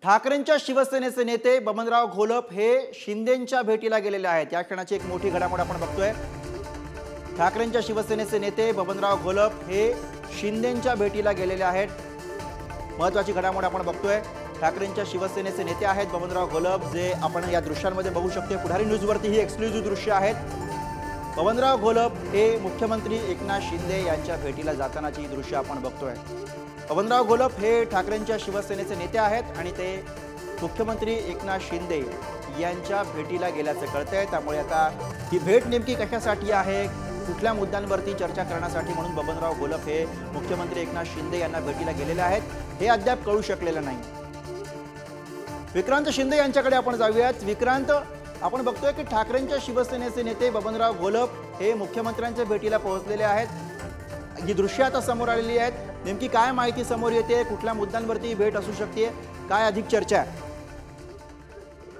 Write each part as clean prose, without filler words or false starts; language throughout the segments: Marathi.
ठाकरेंच्या शिवसेनेचे नेते बबनराव घोलप हे शिंदेंच्या भेटीला गेलेले आहेत। या क्षणाची एक मोठी घडामोड आपण बघतोय। ठाकरेंच्या शिवसेनेचे नेते बबनराव घोलप हे शिंदेंच्या भेटीला गेलेले आहेत। महत्त्वाची घडामोड आपण बघतोय। ठाकरेंच्या शिवसेनेचे नेते आहेत बबनराव घोलप, जे आपण या दृश्यांमध्ये बघू शकतो। पुढारी न्यूजवरती ही एक्सक्लुझिव्ह दृश्य आहेत। बबनराव घोलप हे मुख्यमंत्री एकनाथ शिंदे यांच्या भेटीला जातानाची ही दृश्य आपण बघतोय। बबनराव घोलप हे ठाकरेंच्या शिवसेनेचे नेते आहेत आणि ते मुख्यमंत्री एकनाथ शिंदे यांच्या भेटीला गेल्याचं कळतंय। त्यामुळे आता ही भेट नेमकी कशासाठी आहे, कुठल्या मुद्द्यांवरती चर्चा करण्यासाठी म्हणून बबनराव घोलप हे मुख्यमंत्री एकनाथ शिंदे यांना भेटीला गेलेले आहेत, हे अद्याप कळू शकलेलं नाही। विक्रांत शिंदे यांच्याकडे आपण जाऊयात। विक्रांत, आपण बघतोय की ठाकरेंच्या शिवसेनेचे नेते बबनराव घोलप हे मुख्यमंत्र्यांच्या भेटीला पोहोचलेले आहेत। ही दृश्य आता समोर आलेली आहेत। नेमकी काय माहिती समोर येते, कुठल्या मुद्द्यांवरती भेट असू शकते, काय अधिक चर्चा आहे?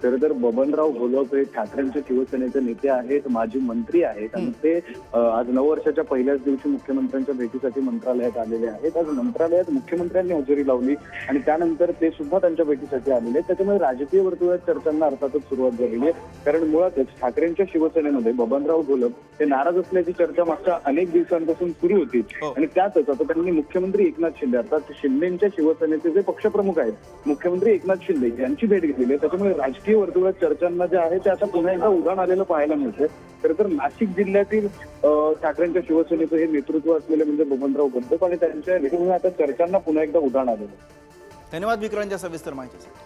तर बबनराव घोलप हे ठाकरेंच्या शिवसेनेचे नेते आहेत, माजी मंत्री आहेत आणि ते आज नववर्षाच्या पहिल्याच दिवशी मुख्यमंत्र्यांच्या भेटीसाठी मंत्रालयात आलेले आहेत। आज मंत्रालयात मुख्यमंत्र्यांनी हजेरी लावली आणि त्यानंतर ते सुद्धा त्यांच्या भेटीसाठी आलेले आहेत। त्याच्यामुळे राजकीय वर्तुळात चर्चांना अर्थातच सुरुवात झालेली आहे, कारण मुळातच ठाकरेंच्या शिवसेनेमध्ये बबनराव घोलप हे नाराज असल्याची चर्चा मागच्या अनेक दिवसांपासून सुरू होती आणि त्यातच आता त्यांनी मुख्यमंत्री एकनाथ शिंदे अर्थात शिंदेच्या शिवसेनेचे जे पक्षप्रमुख आहेत मुख्यमंत्री एकनाथ शिंदे यांची भेट घेतलेली आहे। त्याच्यामुळे राजकीय वर्तुळात चर्चांना जे आहे ते आता पुन्हा एकदा उधाण आलेलं पाहायला मिळतंय। तर नाशिक जिल्ह्यातील ठाकरेंच्या शिवसेनेचं हे नेतृत्व असलेले म्हणजे बबनराव घोलप आणि त्यांच्या भेटीमुळे आता चर्चांना पुन्हा एकदा उधाण आलेलं। धन्यवाद विक्रांत या सविस्तर माहितीसाठी।